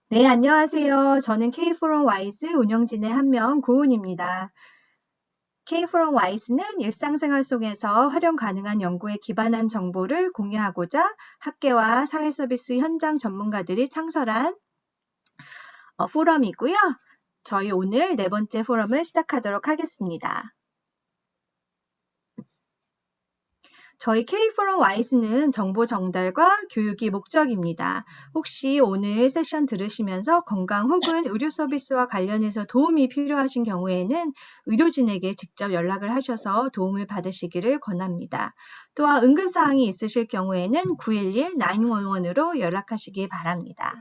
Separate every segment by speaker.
Speaker 1: 네, 안녕하세요. 저는 K4론 와이즈 운영진의 한 명 고은입니다. K4론 와이즈는 일상생활 속에서 활용 가능한 연구에 기반한 정보를 공유하고자 학계와 사회서비스 현장 전문가들이 창설한 포럼이고요. 저희 오늘 네 번째 포럼을 시작하도록 하겠습니다. 저희 K4론 와이즈는 정보 전달과 교육이 목적입니다. 혹시 오늘 세션 들으시면서 건강 혹은 의료 서비스와 관련해서 도움이 필요하신 경우에는 의료진에게 직접 연락을 하셔서 도움을 받으시기를 권합니다. 또한 응급사항이 있으실 경우에는 911-911으로 연락하시기 바랍니다.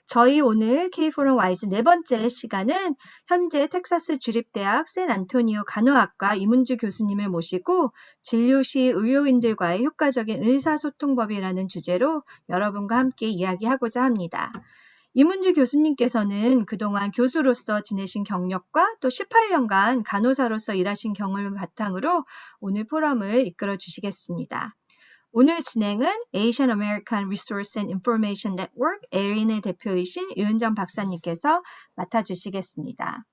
Speaker 1: 저희 오늘 K4론 와이즈 네 번째 시간은 현재 텍사스 주립대학 샌안토니오 간호학과 이문주 교수님을 모시고 진료 시 의료인들과의 효과적인 의사소통법이라는 주제로 여러분과 함께 이야기하고자 합니다. 이문주 교수님께서는 그동안 교수로서 지내신 경력과 또 18년간 간호사로서 일하신 경험을 바탕으로 오늘 포럼을 이끌어 주시겠습니다. 오늘 진행은 Asian American Resource and Information Network, 에린의 대표이신 유은정 박사님께서 맡아주시겠습니다.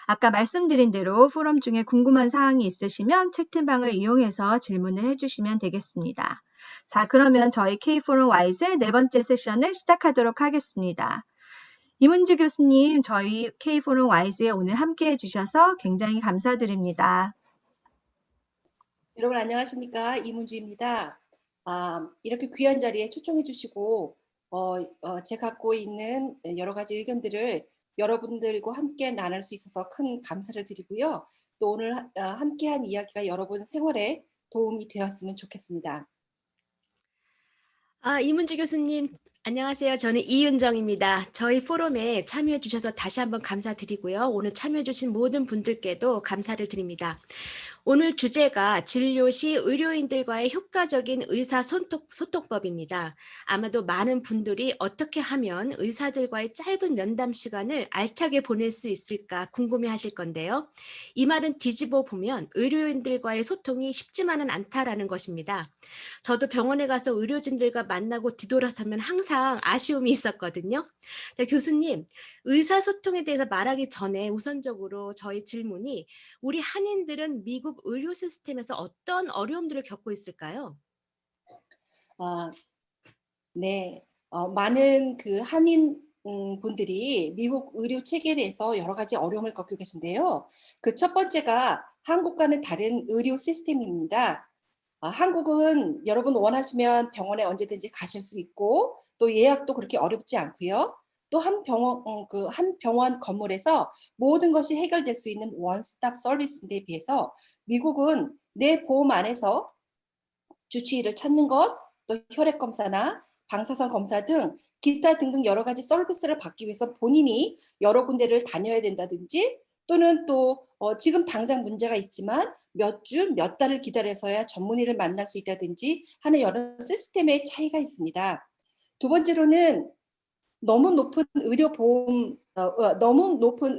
Speaker 1: 아까 말씀드린 대로 포럼 중에 궁금한 사항이 있으시면 채팅방을 이용해서 질문을 해주시면 되겠습니다. 자, 그러면 저희 K4론 와이즈의 네 번째 세션을 시작하도록 하겠습니다. 이문주 교수님, 저희 K4론 와이즈에 오늘 함께 해주셔서 굉장히 감사드립니다.
Speaker 2: 여러분 안녕하십니까? 이문주입니다. 이렇게 귀한 자리에 초청해 주시고 제가 갖고 있는 여러 가지 의견들을 여러분들과 함께 나눌 수 있어서 큰 감사를 드리고요. 또 오늘 함께한 이야기가 여러분 생활에 도움이 되었으면 좋겠습니다.
Speaker 3: 이문주 교수님, 안녕하세요. 저는 이은정입니다. 저희 포럼에 참여해 주셔서 다시 한번 감사드리고요. 오늘 참여해 주신 모든 분들께도 감사를 드립니다. 오늘 주제가 진료 시 의료인들과의 효과적인 의사소통법입니다. 아마도 많은 분들이 어떻게 하면 의사들과의 짧은 면담 시간을 알차게 보낼 수 있을까 궁금해 하실 건데요. 이 말은 뒤집어 보면 의료인들과의 소통이 쉽지만은 않다라는 것입니다. 저도 병원에 가서 의료진들과 만나고 뒤돌아서면 항상 아쉬움이 있었거든요. 자, 교수님, 의사소통에 대해서 말하기 전에 우선적으로 저희 질문이 우리 한인들은 미국 의료 시스템에서 어떤 어려움들을 겪고 있을까요?
Speaker 2: 아, 네. 많은 그 한인 분들이 미국 의료 체계에서 여러 가지 어려움을 겪고 계신데요. 그 첫 번째가 한국과는 다른 의료 시스템입니다. 한국은 여러분 원하시면 병원에 언제든지 가실 수 있고 또 예약도 그렇게 어렵지 않고요. 또 한 병원 건물에서 모든 것이 해결될 수 있는 원스톱 서비스인데 비해서 미국은 내 보험 안에서 주치의를 찾는 것, 또 혈액 검사나 방사선 검사 등 기타 등등 여러 가지 서비스를 받기 위해서 본인이 여러 군데를 다녀야 된다든지 또는 또 지금 당장 문제가 있지만 몇 주, 몇 달을 기다려서야 전문의를 만날 수 있다든지 하는 여러 시스템의 차이가 있습니다. 두 번째로는 너무 높은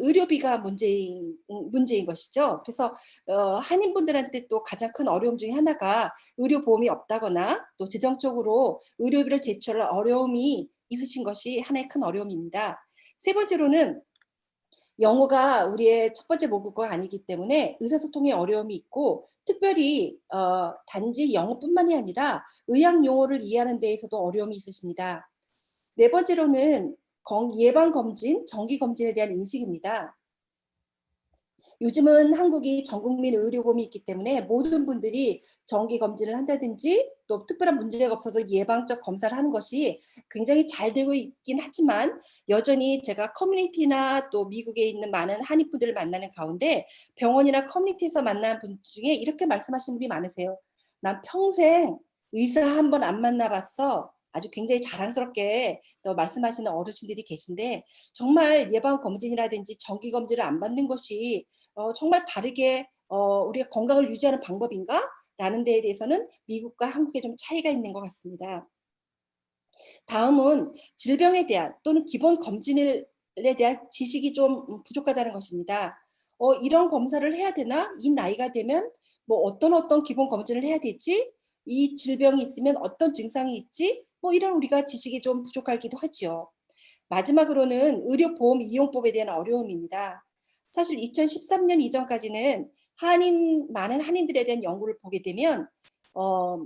Speaker 2: 의료비가 문제인 것이죠. 그래서 한인분들한테 또 가장 큰 어려움 중에 하나가 의료보험이 없다거나 또 재정적으로 의료비를 제출할 어려움이 있으신 것이 하나의 큰 어려움입니다. 세 번째로는 영어가 우리의 첫 번째 모국어가 아니기 때문에 의사소통에 어려움이 있고 특별히 단지 영어뿐만이 아니라 의학 용어를 이해하는 데에서도 어려움이 있으십니다. 네 번째로는 예방검진, 정기검진에 대한 인식입니다. 요즘은 한국이 전국민 의료보험이 있기 때문에 모든 분들이 정기검진을 한다든지 또 특별한 문제가 없어도 예방적 검사를 하는 것이 굉장히 잘 되고 있긴 하지만 여전히 제가 커뮤니티나 또 미국에 있는 많은 한인분들을 만나는 가운데 병원이나 커뮤니티에서 만나는 분 중에 이렇게 말씀하시는 분이 많으세요. 난 평생 의사 한 번 안 만나봤어. 아주 굉장히 자랑스럽게 또 말씀하시는 어르신들이 계신데 정말 예방검진이라든지 정기검진을 안 받는 것이 정말 바르게 우리가 건강을 유지하는 방법인가? 라는 데에 대해서는 미국과 한국에 좀 차이가 있는 것 같습니다. 다음은 질병에 대한 또는 기본 검진에 대한 지식이 좀 부족하다는 것입니다. 이런 검사를 해야 되나? 이 나이가 되면 뭐 어떤 기본 검진을 해야 되지? 이 질병이 있으면 어떤 증상이 있지? 뭐 이런 우리가 지식이 좀 부족하기도 하죠. 마지막으로는 의료보험 이용법에 대한 어려움입니다. 사실 2013년 이전까지는 많은 한인들에 대한 연구를 보게 되면 어,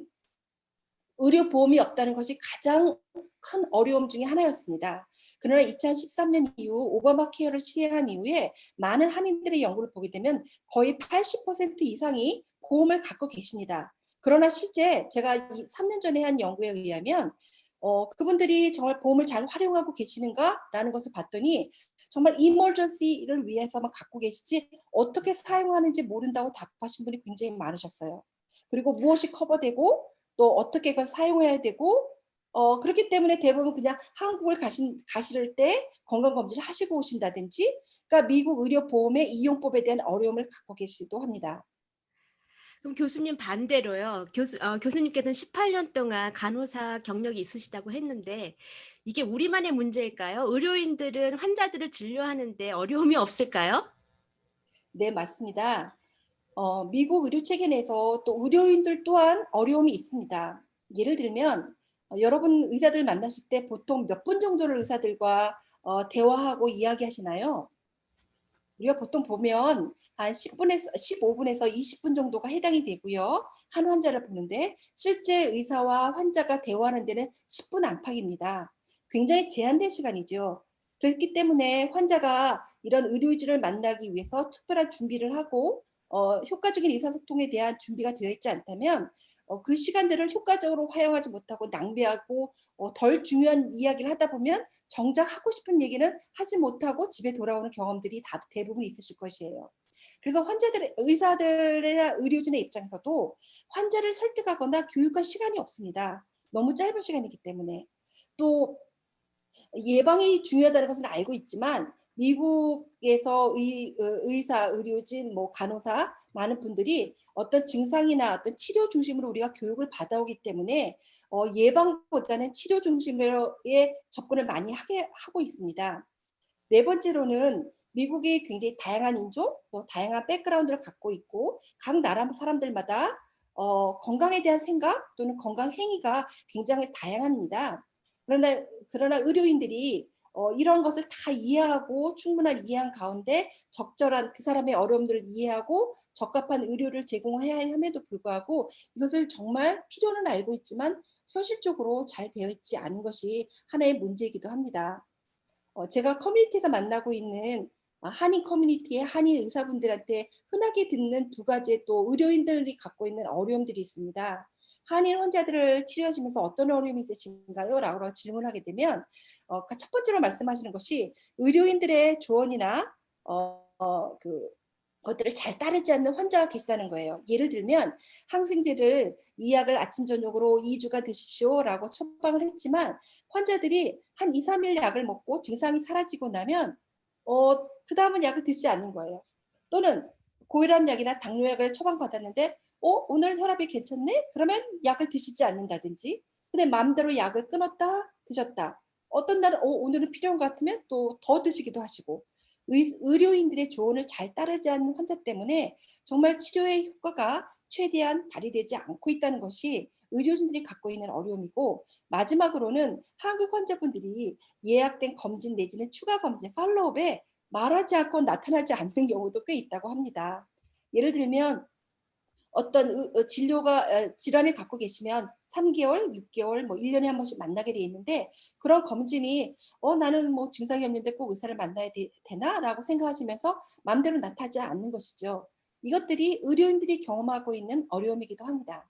Speaker 2: 의료보험이 없다는 것이 가장 큰 어려움 중에 하나였습니다. 그러나 2013년 이후 오바마 케어를 시행한 이후에 많은 한인들의 연구를 보게 되면 거의 80% 이상이 보험을 갖고 계십니다. 그러나 실제 제가 3년 전에 한 연구에 의하면 그분들이 정말 보험을 잘 활용하고 계시는가라는 것을 봤더니 정말 이머전시를 위해서만 갖고 계시지 어떻게 사용하는지 모른다고 답하신 분이 굉장히 많으셨어요. 그리고 무엇이 커버되고 또 어떻게 그걸 사용해야 되고 그렇기 때문에 대부분 그냥 한국을 가실 때 건강검진을 하시고 오신다든지 그러니까 미국 의료보험의 이용법에 대한 어려움을 갖고 계시기도 합니다.
Speaker 3: 그럼 교수님 반대로요. 교수님께서는 18년 동안 간호사 경력이 있으시다고 했는데 이게 우리만의 문제일까요? 의료인들은 환자들을 진료하는데 어려움이 없을까요?
Speaker 2: 네, 맞습니다. 미국 의료 체계 내에서 또 의료인들 또한 어려움이 있습니다. 예를 들면 여러분 의사들 만나실 때 보통 몇 분 정도를 의사들과 대화하고 이야기하시나요? 우리가 보통 보면 한 10분에서 15분에서 20분 정도가 해당이 되고요. 한 환자를 보는데 실제 의사와 환자가 대화하는 데는 10분 안팎입니다. 굉장히 제한된 시간이죠. 그렇기 때문에 환자가 이런 의료진을 만나기 위해서 특별한 준비를 하고 효과적인 의사소통에 대한 준비가 되어 있지 않다면 그 시간들을 효과적으로 활용하지 못하고 낭비하고 덜 중요한 이야기를 하다 보면 정작 하고 싶은 얘기는 하지 못하고 집에 돌아오는 경험들이 대부분 있으실 것이에요. 그래서 의사들이나 의료진의 입장에서도 환자를 설득하거나 교육할 시간이 없습니다. 너무 짧은 시간이기 때문에. 또 예방이 중요하다는 것은 알고 있지만 미국에서 의사, 의료진, 뭐 간호사 많은 분들이 어떤 증상이나 어떤 치료 중심으로 우리가 교육을 받아오기 때문에 예방보다는 치료 중심으로의 접근을 많이 하고 있습니다. 네 번째로는 미국이 굉장히 다양한 인종, 또 다양한 백그라운드를 갖고 있고 각 나라 사람들마다 건강에 대한 생각 또는 건강 행위가 굉장히 다양합니다. 그러나 의료인들이 이런 것을 다 이해하고 충분한 이해한 가운데 적절한 그 사람의 어려움들을 이해하고 적합한 의료를 제공해야 함에도 불구하고 이것을 정말 필요는 알고 있지만 현실적으로 잘 되어 있지 않은 것이 하나의 문제이기도 합니다. 제가 커뮤니티에서 만나고 있는 한인 커뮤니티의 한인 의사분들한테 흔하게 듣는 두 가지의 또 의료인들이 갖고 있는 어려움들이 있습니다. 한인 환자들을 치료하시면서 어떤 어려움이 있으신가요? 라고 질문하게 되면 첫 번째로 말씀하시는 것이 의료인들의 조언이나 것들을 잘 따르지 않는 환자가 계시다는 거예요. 예를 들면 항생제를 이 약을 아침 저녁으로 2주간 드십시오라고 처방을 했지만 환자들이 한 2, 3일 약을 먹고 증상이 사라지고 나면 그 다음은 약을 드시지 않는 거예요. 또는 고혈압약이나 당뇨약을 처방받았는데 오늘 혈압이 괜찮네? 그러면 약을 드시지 않는다든지 근데 마음대로 약을 끊었다 드셨다. 어떤 날은 오늘은 필요한 것 같으면 또 더 드시기도 하시고 의료인들의 조언을 잘 따르지 않는 환자 때문에 정말 치료의 효과가 최대한 발휘되지 않고 있다는 것이 의료진들이 갖고 있는 어려움이고 마지막으로는 한국 환자분들이 예약된 검진 내지는 추가 검진, 팔로업에 말하지 않고 나타나지 않는 경우도 꽤 있다고 합니다. 예를 들면 어떤 질환을 갖고 계시면 3개월, 6개월, 뭐 1년에 한 번씩 만나게 돼 있는데 그런 검진이 나는 뭐 증상이 없는데 꼭 의사를 만나야 되나? 라고 생각하시면서 마음대로 나타나지 않는 것이죠. 이것들이 의료인들이 경험하고 있는 어려움이기도 합니다.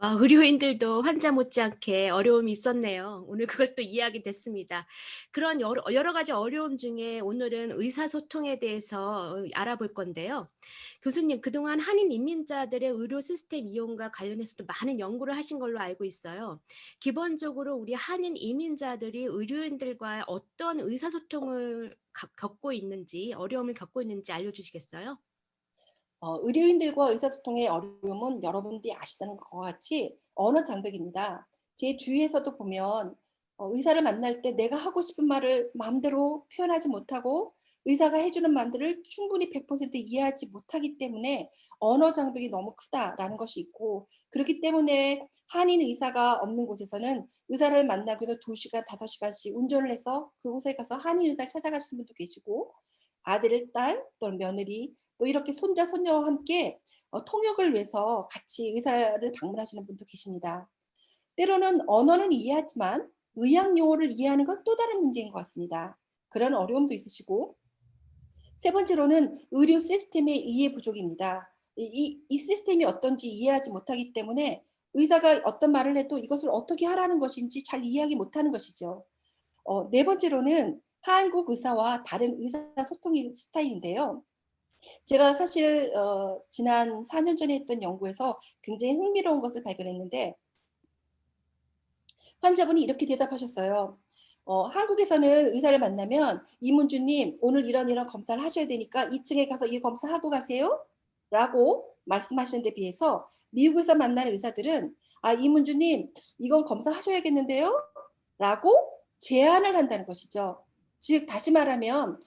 Speaker 3: 의료인들도 환자 못지않게 어려움이 있었네요. 오늘 그걸 또 이해하게 됐습니다. 그런 여러 가지 어려움 중에 오늘은 의사소통에 대해서 알아볼 건데요. 교수님, 그동안 한인 이민자들의 의료 시스템 이용과 관련해서도 많은 연구를 하신 걸로 알고 있어요. 기본적으로 우리 한인 이민자들이 의료인들과 어떤 의사소통을 겪고 있는지, 어려움을 겪고 있는지 알려주시겠어요?
Speaker 2: 의료인들과 의사소통의 어려움은 여러분들이 아시다는 것과 같이 언어 장벽입니다. 제 주위에서도 보면 의사를 만날 때 내가 하고 싶은 말을 마음대로 표현하지 못하고 의사가 해주는 말들을 충분히 100% 이해하지 못하기 때문에 언어 장벽이 너무 크다라는 것이 있고, 그렇기 때문에 한인 의사가 없는 곳에서는 의사를 만나기도 2시간, 5시간씩 운전을 해서 그곳에 가서 한인 의사를 찾아가시는 분도 계시고, 아들, 딸, 또는 며느리, 또 이렇게 손자, 손녀와 함께 통역을 위해서 같이 의사를 방문하시는 분도 계십니다. 때로는 언어는 이해하지만 의학 용어를 이해하는 건 또 다른 문제인 것 같습니다. 그런 어려움도 있으시고, 세 번째로는 의료 시스템의 이해 부족입니다. 이 시스템이 어떤지 이해하지 못하기 때문에 의사가 어떤 말을 해도 이것을 어떻게 하라는 것인지 잘 이해하기 못하는 것이죠. 네 번째로는 한국 의사와 다른 의사소통 스타일인데요. 제가 사실 지난 4년 전에 했던 연구에서 굉장히 흥미로운 것을 발견했는데, 환자분이 이렇게 대답하셨어요. 한국에서는 의사를 만나면 이문주님 오늘 이런 검사를 하셔야 되니까 2층에 가서 이 검사하고 가세요 라고 말씀하시는 데 비해서 미국에서 만나는 의사들은 이문주님 이건 검사하셔야겠는데요 라고 제안을 한다는 것이죠. 즉 다시 말하면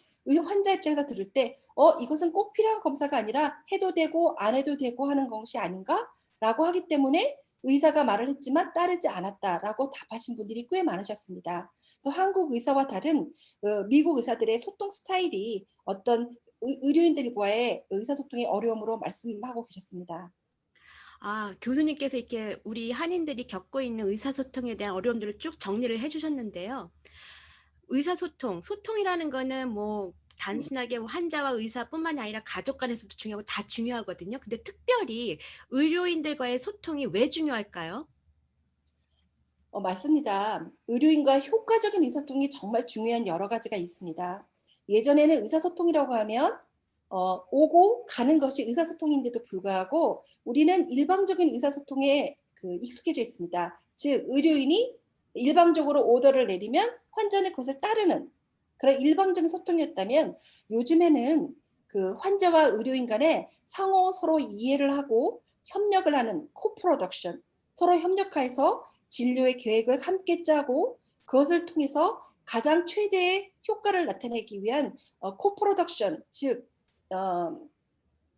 Speaker 2: 환자 입장에서 들을 때 이것은 꼭 필요한 검사가 아니라 해도 되고 안 해도 되고 하는 것이 아닌가 라고 하기 때문에 의사가 말을 했지만 따르지 않았다라고 답하신 분들이 꽤 많으셨습니다. 그래서 한국 의사와 다른 미국 의사들의 소통 스타일이 어떤 의료인들과의 의사소통의 어려움으로 말씀하고 계셨습니다.
Speaker 3: 교수님께서 이렇게 우리 한인들이 겪고 있는 의사소통에 대한 어려움들을 쭉 정리를 해주셨는데요. 소통이라는 거는 뭐 단순하게 환자와 의사뿐만이 아니라 가족 간에서도 중요하고 다 중요하거든요. 근데 특별히 의료인들과의 소통이 왜 중요할까요?
Speaker 2: 맞습니다. 의료인과 효과적인 의사소통이 정말 중요한 여러 가지가 있습니다. 예전에는 의사소통이라고 하면 오고 가는 것이 의사소통인데도 불구하고 우리는 일방적인 의사소통에 익숙해져 있습니다. 즉 의료인이 일방적으로 오더를 내리면 환자는 그것을 따르는 그런 일방적인 소통이었다면, 요즘에는 그 환자와 의료인 간에 상호 서로 이해를 하고 협력을 하는 코프로덕션, 서로 협력해서 진료의 계획을 함께 짜고 그것을 통해서 가장 최대의 효과를 나타내기 위한 코프로덕션, 즉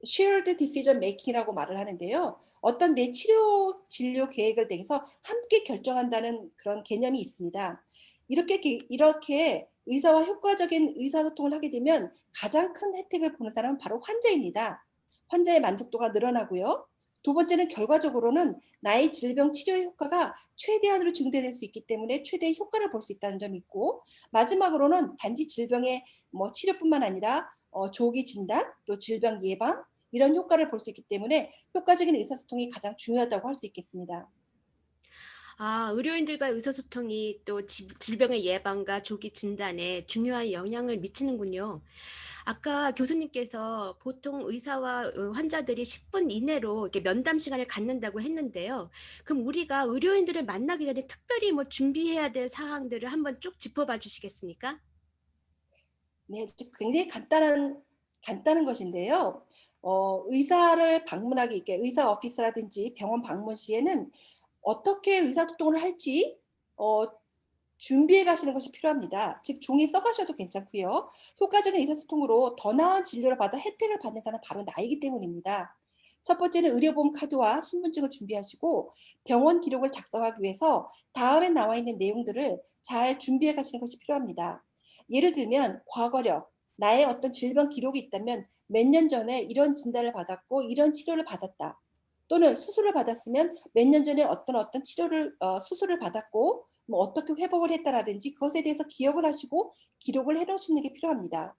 Speaker 2: shared decision making이라고 말을 하는데요. 어떤 내 진료 계획을 내서 함께 결정한다는 그런 개념이 있습니다. 이렇게 의사와 효과적인 의사소통을 하게 되면 가장 큰 혜택을 보는 사람은 바로 환자입니다. 환자의 만족도가 늘어나고요. 두 번째는 결과적으로는 나의 질병 치료의 효과가 최대한으로 증대될 수 있기 때문에 최대의 효과를 볼 수 있다는 점이 있고, 마지막으로는 단지 질병의 치료뿐만 아니라 조기 진단, 또 질병 예방, 이런 효과를 볼 수 있기 때문에 효과적인 의사소통이 가장 중요하다고 할 수 있겠습니다.
Speaker 3: 의료인들과의 의사소통이 또 질병의 예방과 조기 진단에 중요한 영향을 미치는군요. 아까 교수님께서 보통 의사와 환자들이 10분 이내로 이렇게 면담 시간을 갖는다고 했는데요. 그럼 우리가 의료인들을 만나기 전에 특별히 뭐 준비해야 될 사항들을 한번 쭉 짚어봐 주시겠습니까?
Speaker 2: 네, 굉장히 간단한 것인데요. 의사를 방문하기, 이렇게 의사 오피스라든지 병원 방문 시에는 어떻게 의사소통을 할지 준비해 가시는 것이 필요합니다. 즉 종이 써가셔도 괜찮고요. 효과적인 의사소통으로 더 나은 진료를 받아 혜택을 받는 사람은 바로 나이기 때문입니다. 첫 번째는 의료보험 카드와 신분증을 준비하시고 병원 기록을 작성하기 위해서 다음에 나와 있는 내용들을 잘 준비해 가시는 것이 필요합니다. 예를 들면 과거력, 나의 어떤 질병 기록이 있다면 몇 년 전에 이런 진단을 받았고 이런 치료를 받았다. 또는 수술을 받았으면 몇 년 전에 어떤 수술을 받았고 뭐 어떻게 회복을 했다라든지 그것에 대해서 기억을 하시고 기록을 해놓으시는 게 필요합니다.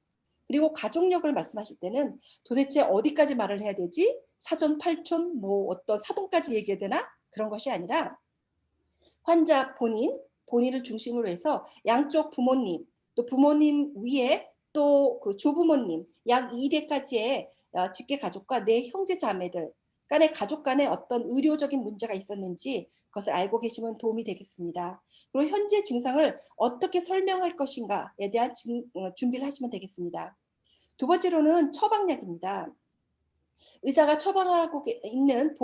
Speaker 2: 그리고 가족력을 말씀하실 때는 도대체 어디까지 말을 해야 되지? 사전, 팔촌, 뭐 어떤 사돈까지 얘기해야 되나? 그런 것이 아니라 환자 본인을 중심으로 해서 양쪽 부모님, 또 부모님 위에 또 그 조부모님, 약 2대까지의 직계 가족과 내 형제 자매들 간의 가족 간에 어떤 의료적인 문제가 있었는지 그것을 알고 계시면 도움이 되겠습니다. 그리고 현재 증상을 어떻게 설명할 것인가에 대한 준비를 하시면 되겠습니다. 두 번째로는 처방약입니다. 의사가 처방하고 있는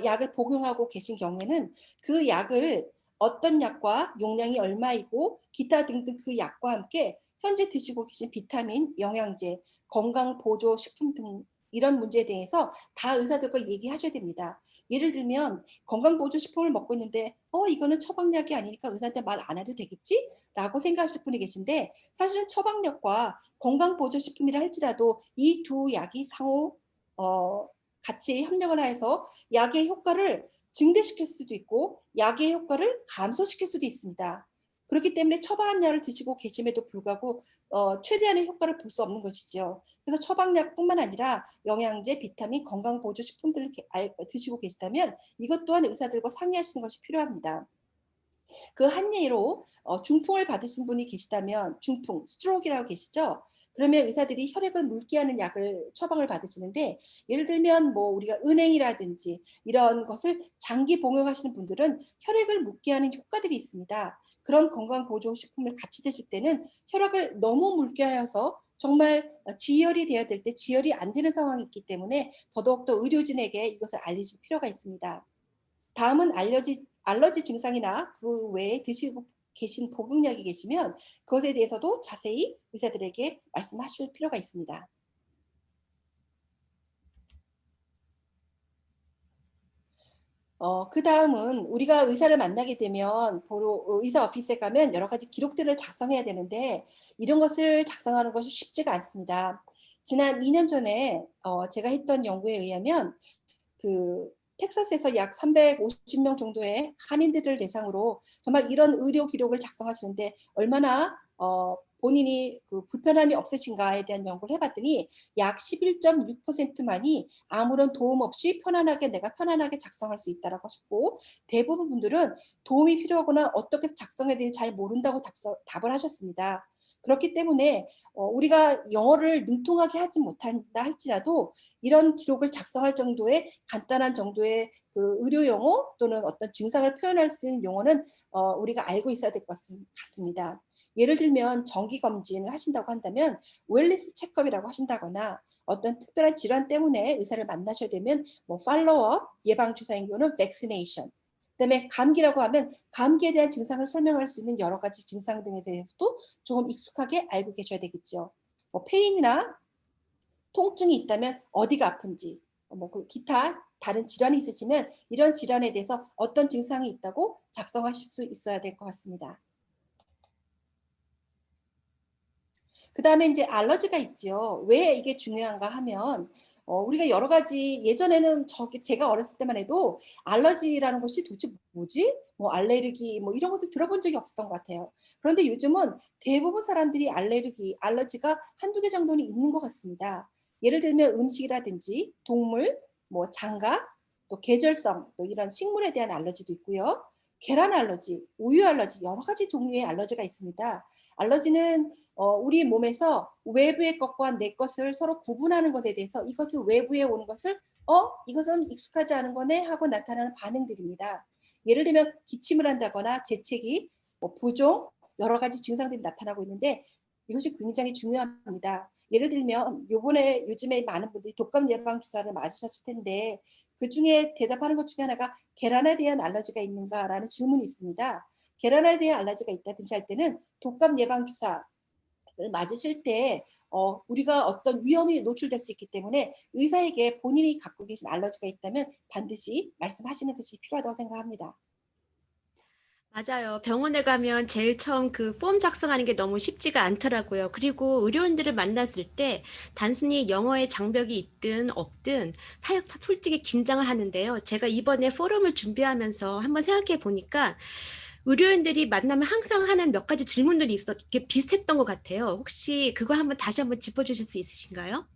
Speaker 2: 약을 복용하고 계신 경우에는 그 약을 어떤 약과 용량이 얼마이고 기타 등등 그 약과 함께 현재 드시고 계신 비타민, 영양제, 건강보조식품 등 이런 문제에 대해서 다 의사들과 얘기하셔야 됩니다. 예를 들면 건강보조식품을 먹고 있는데 이거는 처방약이 아니니까 의사한테 말 안 해도 되겠지? 라고 생각하실 분이 계신데 사실은 처방약과 건강보조식품이라 할지라도 이 두 약이 상호 같이 협력을 해서 약의 효과를 증대시킬 수도 있고 약의 효과를 감소시킬 수도 있습니다. 그렇기 때문에 처방약을 드시고 계심에도 불구하고 최대한의 효과를 볼 수 없는 것이죠. 그래서 처방약뿐만 아니라 영양제, 비타민, 건강보조식품들을 드시고 계시다면 이것 또한 의사들과 상의하시는 것이 필요합니다. 그 한 예로 중풍을 받으신 분이 계시다면 중풍, 스트로크라고 계시죠? 그러면 의사들이 혈액을 묽게 하는 약을 처방을 받으시는데 예를 들면 뭐 우리가 은행이라든지 이런 것을 장기 복용하시는 분들은 혈액을 묽게 하는 효과들이 있습니다. 그런 건강보조식품을 같이 드실 때는 혈액을 너무 묽게 하여서 정말 지혈이 돼야 될 때 지혈이 안 되는 상황이 있기 때문에 더더욱더 의료진에게 이것을 알리실 필요가 있습니다. 다음은 알러지 증상이나 그 외에 드시고 계신 복용약이 계시면 그것에 대해서도 자세히 의사들에게 말씀하실 필요가 있습니다. 그 다음은 우리가 의사를 만나게 되면 의사 오피스에 가면 여러 가지 기록들을 작성해야 되는데 이런 것을 작성하는 것이 쉽지가 않습니다. 지난 2년 전에 제가 했던 연구에 의하면 그 텍사스에서 약 350명 정도의 한인들을 대상으로 정말 이런 의료 기록을 작성하시는데 얼마나 본인이 그 불편함이 없으신가에 대한 연구를 해봤더니 약 11.6%만이 아무런 도움 없이 내가 편안하게 작성할 수 있다라고 하셨고 대부분 분들은 도움이 필요하거나 어떻게 작성해야 되는지 잘 모른다고 답을 하셨습니다. 그렇기 때문에 우리가 영어를 능통하게 하지 못한다 할지라도 이런 기록을 작성할 정도의 간단한 정도의 그 의료 용어 또는 어떤 증상을 표현할 수 있는 용어는 우리가 알고 있어야 될 것 같습니다. 예를 들면 정기 검진을 하신다고 한다면 웰니스 체크업이라고 하신다거나 어떤 특별한 질환 때문에 의사를 만나셔야 되면 뭐 팔로우업, 예방 주사인 경우는 vaccination. 그다음에 감기라고 하면 감기에 대한 증상을 설명할 수 있는 여러 가지 증상 등에 대해서도 조금 익숙하게 알고 계셔야 되겠죠. 뭐 페인이나 통증이 있다면 어디가 아픈지, 그 기타 다른 질환이 있으시면 이런 질환에 대해서 어떤 증상이 있다고 작성하실 수 있어야 될 것 같습니다. 그 다음에 이제 알러지가 있죠. 왜 이게 중요한가 하면 우리가 여러 가지 예전에는 제가 어렸을 때만 해도 알러지라는 것이 도대체 뭐지? 뭐 알레르기 뭐 이런 것을 들어본 적이 없었던 것 같아요. 그런데 요즘은 대부분 사람들이 알러지가 한두 개 정도는 있는 것 같습니다. 예를 들면 음식이라든지 동물, 뭐 장갑, 또 계절성, 또 이런 식물에 대한 알러지도 있고요. 계란 알러지, 우유 알러지 여러 가지 종류의 알러지가 있습니다. 알러지는 우리 몸에서 외부의 것과 내 것을 서로 구분하는 것에 대해서 이것을 외부에 오는 것을 이것은 익숙하지 않은 거네 하고 나타나는 반응들입니다. 예를 들면 기침을 한다거나 재채기, 뭐 부종 여러 가지 증상들이 나타나고 있는데 이것이 굉장히 중요합니다. 예를 들면 요즘에 많은 분들이 독감 예방 주사를 맞으셨을 텐데 그 중에 대답하는 것 중에 하나가 계란에 대한 알러지가 있는가라는 질문이 있습니다. 계란에 대한 알러지가 있다든지 할 때는 독감 예방 주사를 맞으실 때 우리가 어떤 위험이 노출될 수 있기 때문에 의사에게 본인이 갖고 계신 알러지가 있다면 반드시 말씀하시는 것이 필요하다고 생각합니다.
Speaker 3: 맞아요. 병원에 가면 제일 처음 그 폼 작성하는 게 너무 쉽지가 않더라고요. 그리고 의료인들을 만났을 때 단순히 영어의 장벽이 있든 없든 솔직히 긴장을 하는데요. 제가 이번에 포럼을 준비하면서 한번 생각해 보니까 의료인들이 만나면 항상 하는 몇 가지 질문들이 이게 비슷했던 것 같아요. 혹시 그거 다시 한번 짚어주실 수 있으신가요?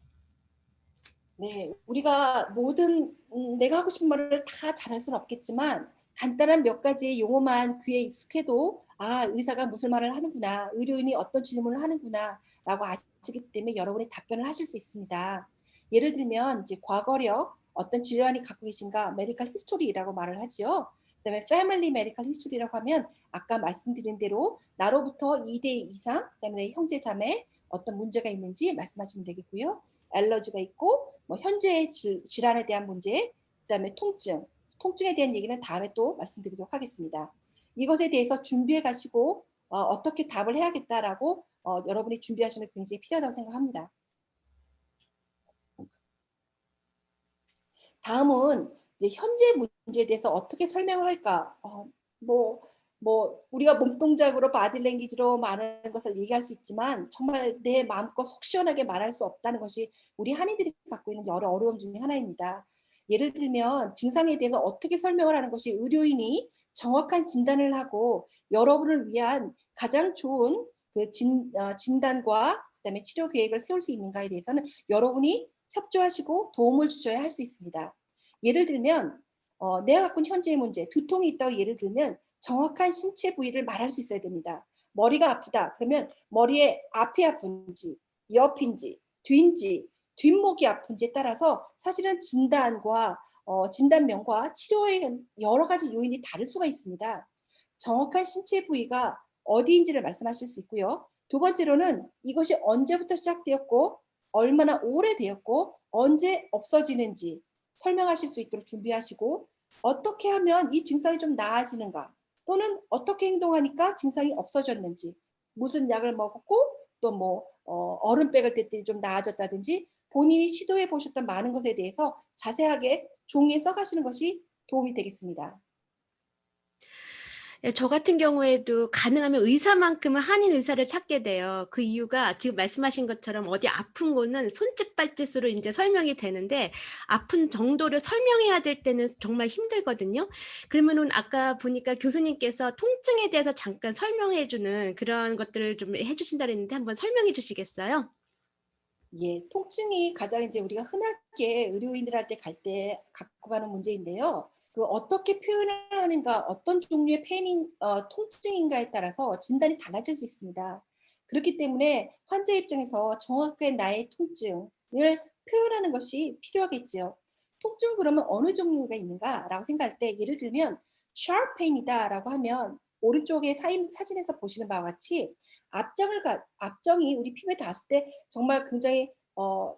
Speaker 2: 네, 우리가 내가 하고 싶은 말을 다 잘할 수는 없겠지만 간단한 몇 가지 용어만 귀에 익숙해도 의사가 무슨 말을 하는구나, 의료인이 어떤 질문을 하는구나 라고 아시기 때문에 여러분이 답변을 하실 수 있습니다. 예를 들면 이제 과거력, 어떤 질환이 갖고 계신가, 메디컬 히스토리라고 말을 하지요. 그다음에 패밀리 메디컬 히스토리라고 하면 아까 말씀드린 대로 나로부터 2대 이상, 그다음에 형제 자매 어떤 문제가 있는지 말씀하시면 되겠고요. 알러지가 있고 뭐 현재의 질환에 대한 문제, 그다음에 통증에 대한 얘기는 다음에 또 말씀드리도록 하겠습니다. 이것에 대해서 준비해 가시고 어떻게 답을 해야겠다라고 여러분이 준비하시는 게 굉장히 필요하다고 생각합니다. 다음은 이제 현재 문제에 대해서 어떻게 설명을 할까? 뭐, 우리가 몸동작으로 바디랭귀지로 말하는 것을 얘기할 수 있지만 정말 내 마음껏 속 시원하게 말할 수 없다는 것이 우리 한인들이 갖고 있는 여러 어려움 중에 하나입니다. 예를 들면 증상에 대해서 어떻게 설명을 하는 것이 의료인이 정확한 진단을 하고 여러분을 위한 가장 좋은 그 진단과 그다음에 치료 계획을 세울 수 있는가에 대해서는 여러분이 협조하시고 도움을 주셔야 할 수 있습니다. 예를 들면 내가 갖고 있는 현재의 문제, 두통이 있다고 예를 들면 정확한 신체 부위를 말할 수 있어야 됩니다. 머리가 아프다. 그러면 머리의 앞이 아픈지, 옆인지, 뒤인지, 뒷목이 아픈지에 따라서 사실은 진단과 진단명과 치료의 여러 가지 요인이 다를 수가 있습니다. 정확한 신체 부위가 어디인지를 말씀하실 수 있고요. 두 번째로는 이것이 언제부터 시작되었고 얼마나 오래되었고 언제 없어지는지 설명하실 수 있도록 준비하시고 어떻게 하면 이 증상이 좀 나아지는가 또는 어떻게 행동하니까 증상이 없어졌는지 무슨 약을 먹었고 또 뭐 얼음 백을 뗐더니 좀 나아졌다든지 본인이 시도해 보셨던 많은 것에 대해서 자세하게 종이에 써가시는 것이 도움이 되겠습니다.
Speaker 3: 예, 저 같은 경우에도 가능하면 의사만큼은 한인 의사를 찾게 돼요. 그 이유가 지금 말씀하신 것처럼 어디 아픈 거는 손짓 발짓으로 이제 설명이 되는데 아픈 정도를 설명해야 될 때는 정말 힘들거든요. 그러면은 아까 보니까 교수님께서 통증에 대해서 잠깐 설명해 주는 그런 것들을 좀 해주신다고 했는데 한번 설명해 주시겠어요?
Speaker 2: 예, 통증이 가장 이제 우리가 흔하게 의료인들한테 갈 때 갖고 가는 문제인데요. 그 어떻게 표현을 하는가, 어떤 종류의 통증인가에 따라서 진단이 달라질 수 있습니다. 그렇기 때문에 환자 입장에서 정확하게 나의 통증을 표현하는 것이 필요하겠지요. 통증 그러면 어느 종류가 있는가라고 생각할 때 예를 들면 sharp pain이다라고 하면 오른쪽에 사진에서 보시는 바와 같이 앞정이 우리 피부에 닿았을 때 정말 굉장히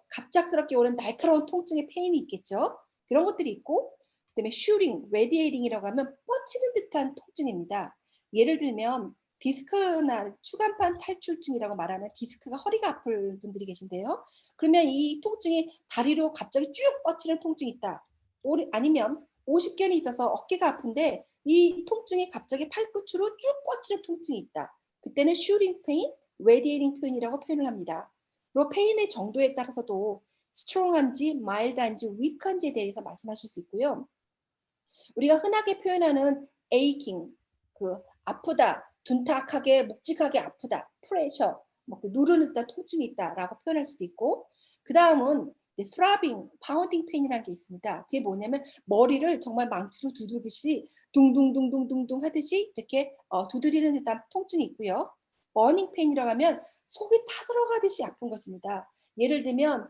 Speaker 2: 갑작스럽게 오는 날카로운 통증의 페인이 있겠죠. 그런 것들이 있고 그다음에 슈링, 레디에이팅이라고 하면 뻗치는 듯한 통증입니다. 예를 들면 디스크나 추간판 탈출증이라고 말하는 디스크가 허리가 아플 분들이 계신데요. 그러면 이 통증이 다리로 갑자기 쭉 뻗치는 통증이 있다. 아니면 오십견이 있어서 어깨가 아픈데 이 통증이 갑자기 팔끝으로 쭉 뻗치는 통증이 있다. 그때는 슈링 페인, 레디에이팅 페인이라고 표현을 합니다. 그리고 페인의 정도에 따라서도 스트롱한지, 마일드한지, 위크한지에 대해서 말씀하실 수 있고요. 우리가 흔하게 표현하는 aching, 그 아프다, 둔탁하게, 묵직하게 아프다, 프레셔, 누르는 듯한 통증이 있다라고 표현할 수도 있고, 그 다음은 throbbing, pounding pain이라는 게 있습니다. 그게 뭐냐면 머리를 정말 망치로 두들기시 둥둥둥둥둥둥 하듯이 이렇게 두드리는 듯한 통증이 있고요. burning pain이라고 하면 속이 타들어가듯이 아픈 것입니다. 예를 들면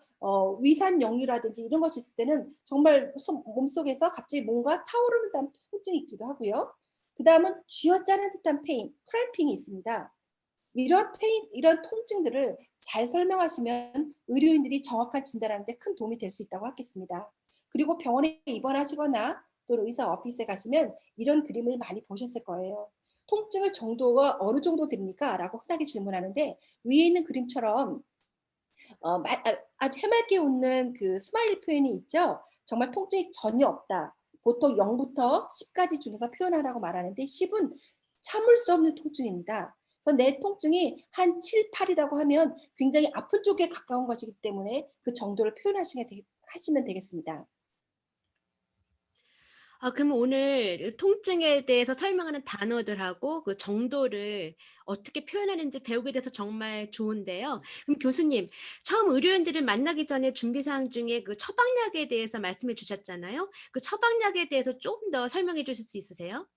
Speaker 2: 위산 역류라든지 이런 것이 있을 때는 정말 몸속에서 갑자기 뭔가 타오르는 듯한 통증이 있기도 하고요. 그 다음은 쥐어짜는 듯한 페인, 크램핑이 있습니다. 이런 통증들을 잘 설명하시면 의료인들이 정확한 진단하는 데 큰 도움이 될 수 있다고 하겠습니다. 그리고 병원에 입원하시거나 또는 의사 오피스에 가시면 이런 그림을 많이 보셨을 거예요. 통증의 정도가 어느 정도 됩니까? 라고 흔하게 질문하는데 위에 있는 그림처럼 아주 해맑게 웃는 그 스마일 표현이 있죠. 정말 통증이 전혀 없다. 보통 0부터 10까지 중에서 표현하라고 말하는데 10은 참을 수 없는 통증입니다. 그래서 내 통증이 한 7, 8이라고 하면 굉장히 아픈 쪽에 가까운 것이기 때문에 그 정도를 하시면 되겠습니다.
Speaker 3: 그러면 오늘 통증에 대해서 설명하는 단어들하고 그 정도를 어떻게 표현하는지 배우게 돼서 정말 좋은데요. 그럼 교수님, 처음 의료인들을 만나기 전에 준비 사항 중에 그 처방약에 대해서 말씀해 주셨잖아요. 그 처방약에 대해서 조금 더 설명해 주실 수 있으세요?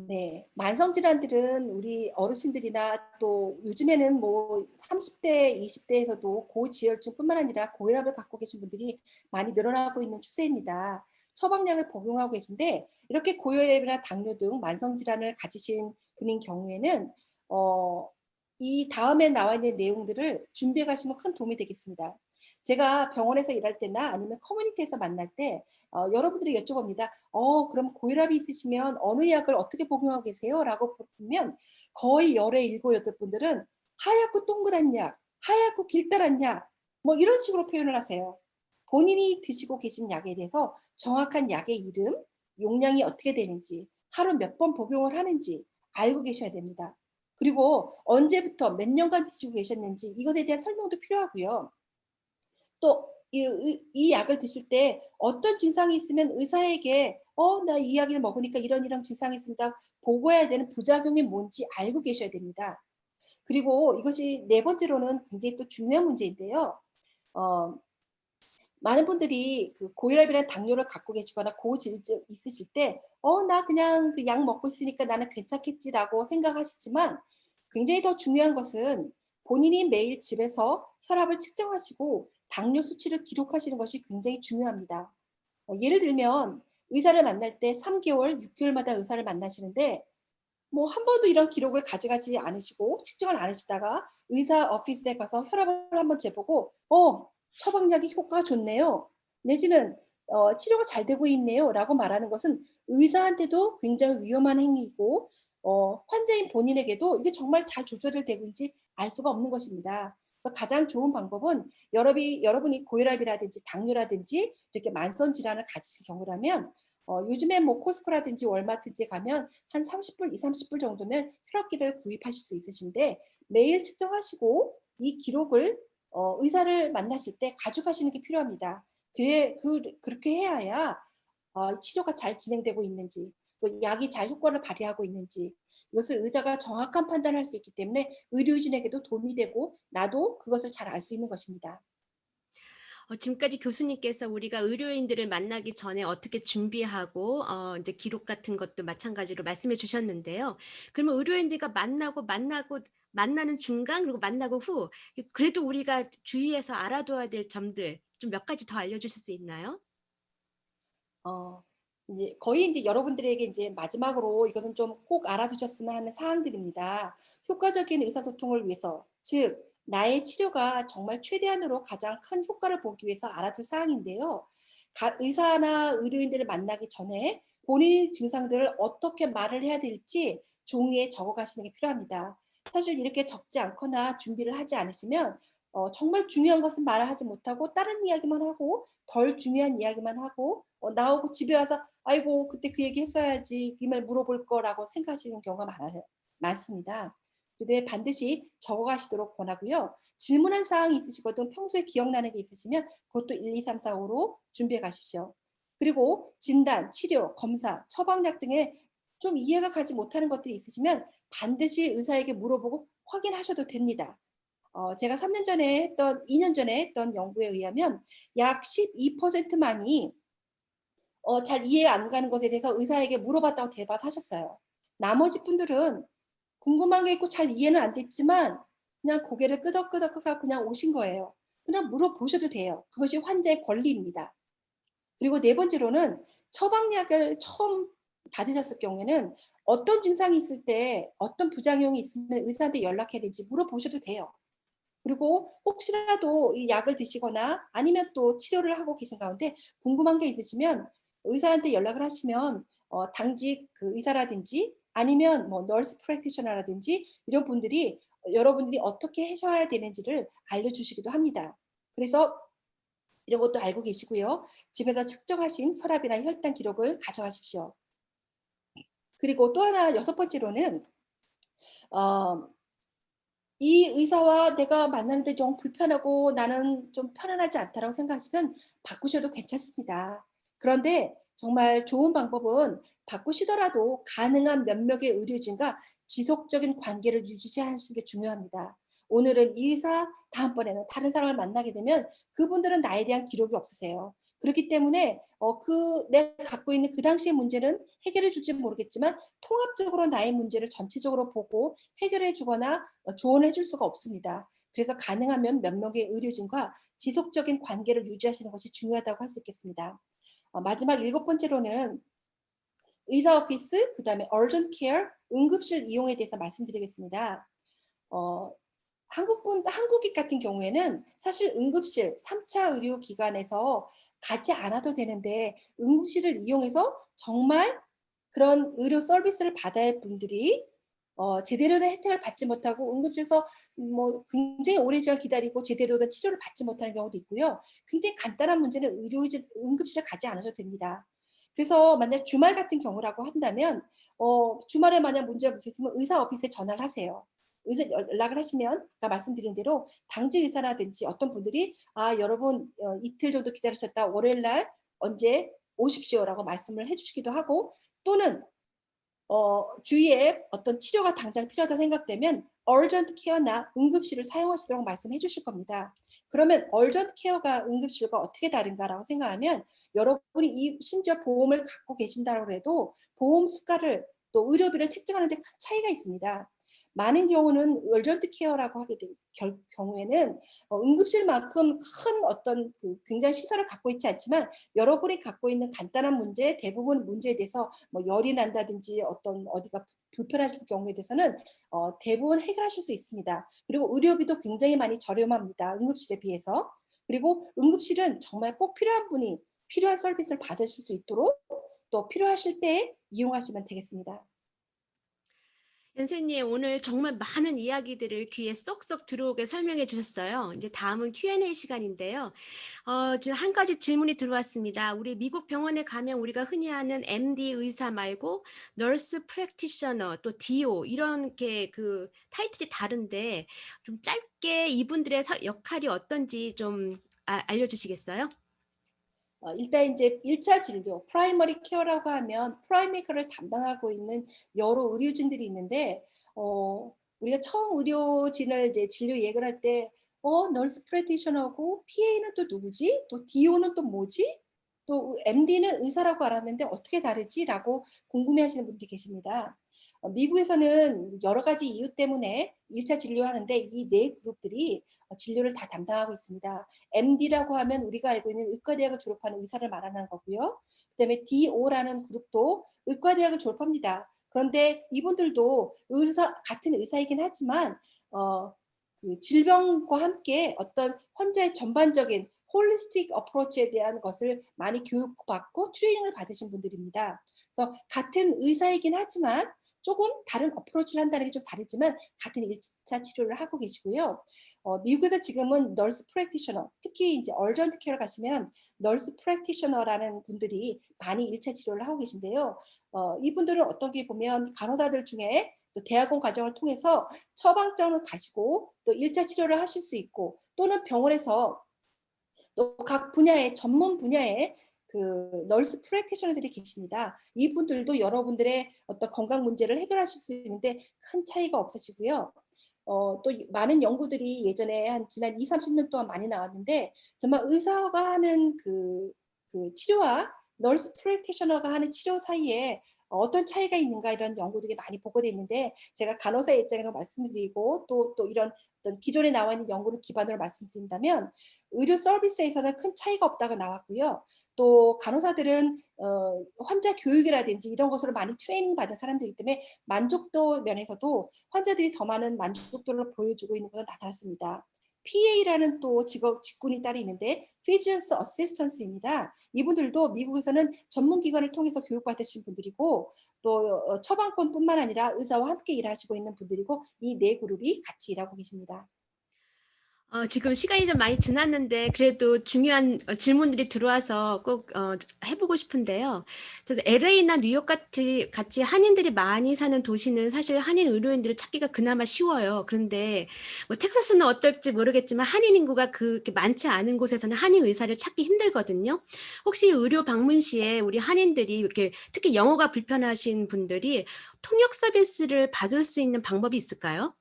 Speaker 2: 네, 만성 질환들은 우리 어르신들이나 또 요즘에는 뭐 30대, 20대에서도 고지혈증뿐만 아니라 고혈압을 갖고 계신 분들이 많이 늘어나고 있는 추세입니다. 처방약을 복용하고 계신데 이렇게 고혈압이나 당뇨 등 만성 질환을 가지신 분인 경우에는 이 다음에 나와 있는 내용들을 준비해 가시면 큰 도움이 되겠습니다. 제가 병원에서 일할 때나 아니면 커뮤니티에서 만날 때 여러분들이 여쭤봅니다. 그럼 고혈압이 있으시면 어느 약을 어떻게 복용하고 계세요? 라고 보면 거의 열의 7, 8분들은 하얗고 동그란 약, 하얗고 길다란 약, 뭐 이런 식으로 표현을 하세요. 본인이 드시고 계신 약에 대해서 정확한 약의 이름, 용량이 어떻게 되는지, 하루 몇 번 복용을 하는지 알고 계셔야 됩니다. 그리고 언제부터 몇 년간 드시고 계셨는지 이것에 대한 설명도 필요하고요. 또 이 약을 드실 때 어떤 증상이 있으면 의사에게 나 이 약을 먹으니까 이런 증상이 있습니다. 보고해야 되는 부작용이 뭔지 알고 계셔야 됩니다. 그리고 이것이 네 번째로는 굉장히 또 중요한 문제인데요. 어, 많은 분들이 그 고혈압이나 당뇨를 갖고 계시거나 고지혈증 있으실 때, 나 그냥 그 약 먹고 있으니까 나는 괜찮겠지라고 생각하시지만 굉장히 더 중요한 것은 본인이 매일 집에서 혈압을 측정하시고 당뇨 수치를 기록하시는 것이 굉장히 중요합니다. 예를 들면 의사를 만날 때 3개월, 6개월마다 의사를 만나시는데 뭐 한 번도 이런 기록을 가져가지 않으시고 측정을 안 하시다가 의사 오피스에 가서 혈압을 한번 재보고 처방약이 효과가 좋네요. 내지는 치료가 잘 되고 있네요. 라고 말하는 것은 의사한테도 굉장히 위험한 행위이고 환자인 본인에게도 이게 정말 잘 조절이 되고 있는지 알 수가 없는 것입니다. 그래서 가장 좋은 방법은 여러분이 고혈압이라든지 당뇨라든지 이렇게 만성 질환을 가지신 경우라면 요즘에 뭐 코스코라든지 월마트에 가면 한 30불, 2, 30불 정도면 혈압기를 구입하실 수 있으신데 매일 측정하시고 이 기록을 의사를 만나실 때 가져가시는 게 필요합니다. 그렇게 해야 치료가 잘 진행되고 있는지 또 약이 잘 효과를 발휘하고 있는지 이것을 의사가 정확한 판단을 할 수 있기 때문에 의료진에게도 도움이 되고 나도 그것을 잘 알 수 있는 것입니다.
Speaker 3: 지금까지 교수님께서 우리가 의료인들을 만나기 전에 어떻게 준비하고 이제 기록 같은 것도 마찬가지로 말씀해 주셨는데요. 그러면 의료인들과 만나는 중간 그리고 만나고 후 그래도 우리가 주의해서 알아둬야 될 점들 좀 몇 가지 더 알려주실 수 있나요?
Speaker 2: 어, 이제 거의 이제 여러분들에게 이제 마지막으로 이것은 좀 꼭 알아두셨으면 하는 사항들입니다. 효과적인 의사소통을 위해서, 즉, 나의 치료가 정말 최대한으로 가장 큰 효과를 보기 위해서 알아둘 사항인데요. 의사나 의료인들을 만나기 전에 본인 증상들을 어떻게 말을 해야 될지 종이에 적어 가시는 게 필요합니다. 사실 이렇게 적지 않거나 준비를 하지 않으시면 정말 중요한 것은 말을 하지 못하고 다른 이야기만 하고 덜 중요한 이야기만 하고 나오고 집에 와서 아이고 그때 그 얘기 했어야지 이 말 물어볼 거라고 생각하시는 경우가 많습니다. 그런데 반드시 적어가시도록 권하고요. 질문할 사항이 있으시거든 평소에 기억나는 게 있으시면 그것도 1, 2, 3, 4, 5로 준비해 가십시오. 그리고 진단, 치료, 검사, 처방약 등에 좀 이해가 가지 못하는 것들이 있으시면 반드시 의사에게 물어보고 확인하셔도 됩니다. 제가 2년 전에 했던 연구에 의하면 약 12%만이 잘 이해 안 가는 것에 대해서 의사에게 물어봤다고 대답하셨어요. 나머지 분들은 궁금한 게 있고 잘 이해는 안 됐지만 그냥 고개를 끄덕끄덕하고 그냥 오신 거예요. 그냥 물어보셔도 돼요. 그것이 환자의 권리입니다. 그리고 네 번째로는 처방약을 처음 받으셨을 경우에는 어떤 증상이 있을 때 어떤 부작용이 있으면 의사한테 연락해야 되는지 물어보셔도 돼요. 그리고 혹시라도 이 약을 드시거나 아니면 또 치료를 하고 계신 가운데 궁금한 게 있으시면 의사한테 연락을 하시면 당직 그 의사라든지 아니면 뭐 널스 프랙티셔너라든지 이런 분들이 여러분들이 어떻게 하셔야 되는지를 알려주시기도 합니다. 그래서 이런 것도 알고 계시고요. 집에서 측정하신 혈압이나 혈당 기록을 가져가십시오. 그리고 또 하나 여섯 번째로는 어, 이 의사와 내가 만나는데 좀 불편하고 나는 좀 편안하지 않다라고 생각하시면 바꾸셔도 괜찮습니다. 그런데 정말 좋은 방법은 바꾸시더라도 가능한 몇몇의 의료진과 지속적인 관계를 유지하시는 게 중요합니다. 오늘은 이 의사, 다음번에는 다른 사람을 만나게 되면 그분들은 나에 대한 기록이 없으세요. 그렇기 때문에 내가 갖고 있는 그 당시의 문제는 해결해 줄지 모르겠지만 통합적으로 나의 문제를 전체적으로 보고 해결해 주거나 조언해 줄 수가 없습니다. 그래서 가능하면 몇 명의 의료진과 지속적인 관계를 유지하시는 것이 중요하다고 할 수 있겠습니다. 마지막 일곱 번째로는 의사 오피스, 그다음에 urgent care, 응급실 이용에 대해서 말씀드리겠습니다. 어, 한국인 같은 경우에는 사실 응급실 3차 의료기관에서 가지 않아도 되는데 응급실을 이용해서 정말 그런 의료 서비스를 받아야 할 분들이 제대로 된 혜택을 받지 못하고 응급실에서 뭐 굉장히 오랜 시간 기다리고 제대로 된 치료를 받지 못하는 경우도 있고요. 굉장히 간단한 문제는 응급실에 가지 않으셔도 됩니다. 그래서 만약 주말 같은 경우라고 한다면 주말에 만약 문제가 있으면 의사 오피스에 전화를 하세요. 의사 연락을 하시면 아까 말씀드린 대로 당직 의사라든지 어떤 분들이 여러분 이틀 정도 기다리셨다. 월요일 날 언제 오십시오라고 말씀을 해주시기도 하고 또는 주위에 어떤 치료가 당장 필요하다 생각되면 urgent care나 응급실을 사용하시도록 말씀해 주실 겁니다. 그러면 urgent care가 응급실과 어떻게 다른가라고 생각하면 여러분이 심지어 보험을 갖고 계신다고 해도 보험 수가를 또 의료비를 책정하는 데 큰 차이가 있습니다. 많은 경우는 urgent care라고 하게 된 경우에는 응급실만큼 큰 어떤 굉장히 시설을 갖고 있지 않지만 여러분이 갖고 있는 간단한 문제, 대부분 문제에 대해서 뭐 열이 난다든지 어떤 어디가 불편하실 경우에 대해서는 대부분 해결하실 수 있습니다. 그리고 의료비도 굉장히 많이 저렴합니다. 응급실에 비해서. 그리고 응급실은 정말 꼭 필요한 분이 필요한 서비스를 받으실 수 있도록 또 필요하실 때 이용하시면 되겠습니다.
Speaker 3: 선생님, 오늘 정말 많은 이야기들을 귀에 쏙쏙 들어오게 설명해 주셨어요. 이제 다음은 Q&A 시간인데요. 지금 한 가지 질문이 들어왔습니다. 우리 미국 병원에 가면 우리가 흔히 하는 MD 의사 말고 Nurse Practitioner 또 DO 이렇게 그 타이틀이 다른데 좀 짧게 이분들의 역할이 어떤지 좀 알려주시겠어요?
Speaker 2: 일단 이제 1차 진료, 프라이머리 케어라고 하면 프라이머리 케어를 담당하고 있는 여러 의료진들이 있는데 우리가 처음 의료진을 이제 진료 예약을 할 때 널스 프랙티셔너고 PA는 또 누구지? 또 DO는 또 뭐지? 또 MD는 의사라고 알았는데 어떻게 다르지?라고 궁금해하시는 분들이 계십니다. 미국에서는 여러 가지 이유 때문에 1차 진료하는데 이 네 그룹들이 진료를 다 담당하고 있습니다. MD라고 하면 우리가 알고 있는 의과대학을 졸업하는 의사를 말하는 거고요. 그다음에 DO라는 그룹도 의과대학을 졸업합니다. 그런데 이분들도 같은 의사이긴 하지만 그 질병과 함께 어떤 환자의 전반적인 홀리스틱 어프로치에 대한 것을 많이 교육받고 트레이닝을 받으신 분들입니다. 그래서 같은 의사이긴 하지만 조금 다른 어프로치를 한다는 게 좀 다르지만 같은 1차 치료를 하고 계시고요. 미국에서 지금은 널스 프랙티셔너, 특히 이제 얼전트 케어 가시면 널스 프랙티셔너라는 분들이 많이 1차 치료를 하고 계신데요. 이분들은 어떤 게 보면 간호사들 중에 또 대학원 과정을 통해서 처방전을 가시고 또 1차 치료를 하실 수 있고 또는 병원에서 또 각 분야의 전문 분야의 그 널스 프랙티셔너들이 계십니다. 이분들도 여러분들의 어떤 건강 문제를 해결하실 수 있는데 큰 차이가 없으시고요. 또 많은 연구들이 예전에 한 지난 20, 30년 동안 많이 나왔는데 정말 의사가 하는 그 치료와 널스 프랙티셔너가 하는 치료 사이에 어떤 차이가 있는가 이런 연구들이 많이 보고돼 있는데 제가 간호사의 입장으로 말씀드리고 또 이런 어떤 기존에 나와 있는 연구를 기반으로 말씀드린다면 의료 서비스에서는 큰 차이가 없다고 나왔고요. 또 간호사들은 환자 교육이라든지 이런 것으로 많이 트레이닝 받은 사람들이기 때문에 만족도 면에서도 환자들이 더 많은 만족도를 보여주고 있는 것은 나타났습니다. PA라는 또 직군이 따로 있는데 Physicians Assistance입니다. 이분들도 미국에서는 전문기관을 통해서 교육받으신 분들이고 또 처방권뿐만 아니라 의사와 함께 일하시고 있는 분들이고 이 네 그룹이 같이 일하고 계십니다.
Speaker 3: 지금 시간이 좀 많이 지났는데 그래도 중요한 질문들이 들어와서 꼭 해보고 싶은데요. 그래서 LA나 뉴욕 같이 한인들이 많이 사는 도시는 사실 한인 의료인들을 찾기가 그나마 쉬워요. 그런데 뭐 텍사스는 어떨지 모르겠지만 한인 인구가 그렇게 많지 않은 곳에서는 한인 의사를 찾기 힘들거든요. 혹시 의료 방문 시에 우리 한인들이 이렇게 특히 영어가 불편하신 분들이 통역 서비스를 받을 수 있는 방법이 있을까요?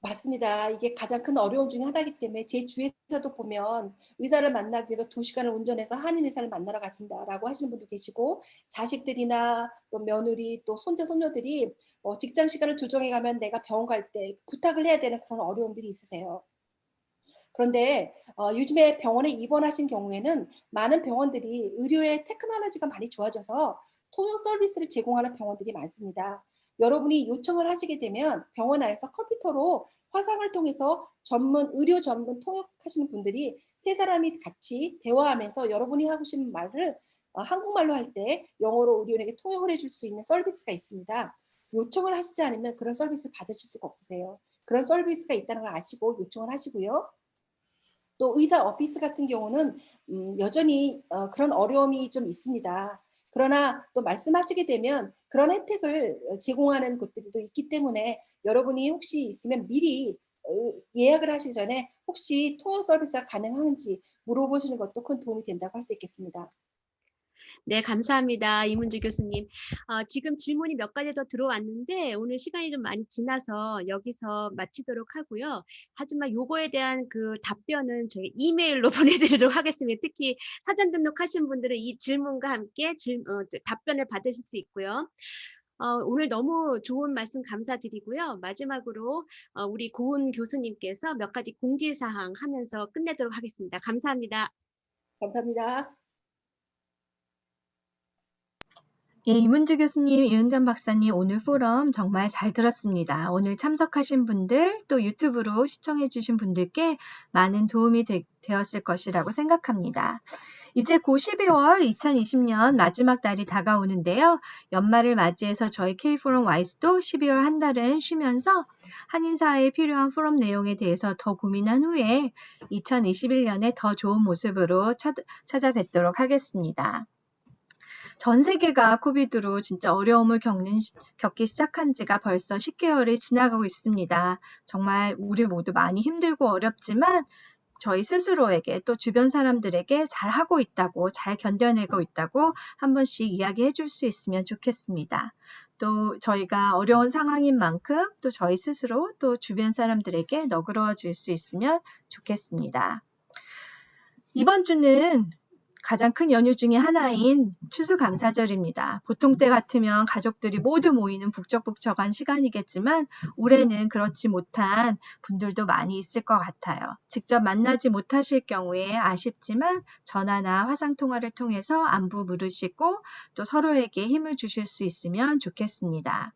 Speaker 2: 맞습니다. 이게 가장 큰 어려움 중에 하나이기 때문에 제 주위에서도 보면 의사를 만나기 위해서 2시간을 운전해서 한인 의사를 만나러 가신다라고 하시는 분도 계시고 자식들이나 또 며느리 또 손자 손녀들이 직장 시간을 조정해 가면 내가 병원 갈 때 부탁을 해야 되는 그런 어려움들이 있으세요. 그런데 요즘에 병원에 입원하신 경우에는 많은 병원들이 의료의 테크놀로지가 많이 좋아져서 통역 서비스를 제공하는 병원들이 많습니다. 여러분이 요청을 하시게 되면 병원 안에서 컴퓨터로 화상을 통해서 의료 전문 통역하시는 분들이 세 사람이 같이 대화하면서 여러분이 하고 싶은 말을 한국말로 할 때 영어로 의료인에게 통역을 해줄 수 있는 서비스가 있습니다. 요청을 하시지 않으면 그런 서비스를 받으실 수가 없으세요. 그런 서비스가 있다는 걸 아시고 요청을 하시고요. 또 의사 오피스 같은 경우는 여전히 그런 어려움이 좀 있습니다. 그러나 또 말씀하시게 되면 그런 혜택을 제공하는 곳들도 있기 때문에 여러분이 혹시 있으면 미리 예약을 하시기 전에 혹시 통역 서비스가 가능한지 물어보시는 것도 큰 도움이 된다고 할 수 있겠습니다.
Speaker 3: 네, 감사합니다. 이문주 교수님. 지금 질문이 몇 가지 더 들어왔는데 오늘 시간이 좀 많이 지나서 여기서 마치도록 하고요. 하지만 요거에 대한 그 답변은 저희 이메일로 보내드리도록 하겠습니다. 특히 사전 등록하신 분들은 이 질문과 함께 답변을 받으실 수 있고요. 오늘 너무 좋은 말씀 감사드리고요. 마지막으로 우리 고은 교수님께서 몇 가지 공지사항 하면서 끝내도록 하겠습니다. 감사합니다.
Speaker 2: 감사합니다.
Speaker 1: 예, 이문주 교수님, 이은정 박사님 오늘 포럼 정말 잘 들었습니다. 오늘 참석하신 분들 또 유튜브로 시청해 주신 분들께 많은 도움이 되었을 것이라고 생각합니다. 이제 곧 12월 2020년 마지막 달이 다가오는데요. 연말을 맞이해서 저희 K-포럼 와이스도 12월 한 달은 쉬면서 한인사회에 필요한 포럼 내용에 대해서 더 고민한 후에 2021년에 더 좋은 모습으로 찾아뵙도록 하겠습니다. 전 세계가 코비드로 진짜 어려움을 겪기 시작한 지가 벌써 10개월이 지나가고 있습니다. 정말 우리 모두 많이 힘들고 어렵지만 저희 스스로에게 또 주변 사람들에게 잘하고 있다고, 잘 견뎌내고 있다고 한 번씩 이야기해 줄 수 있으면 좋겠습니다. 또 저희가 어려운 상황인 만큼 또 저희 스스로 또 주변 사람들에게 너그러워질 수 있으면 좋겠습니다. 이번 주는 가장 큰 연휴 중에 하나인 추수감사절입니다. 보통 때 같으면 가족들이 모두 모이는 북적북적한 시간이겠지만 올해는 그렇지 못한 분들도 많이 있을 것 같아요. 직접 만나지 못하실 경우에 아쉽지만 전화나 화상통화를 통해서 안부 물으시고 또 서로에게 힘을 주실 수 있으면 좋겠습니다.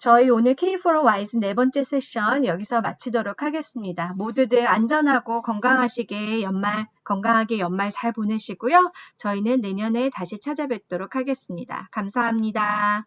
Speaker 1: 저희 오늘 K-포럼 와이즈 네 번째 세션 여기서 마치도록 하겠습니다. 모두들 안전하고 건강하게 연말 잘 보내시고요. 저희는 내년에 다시 찾아뵙도록 하겠습니다. 감사합니다.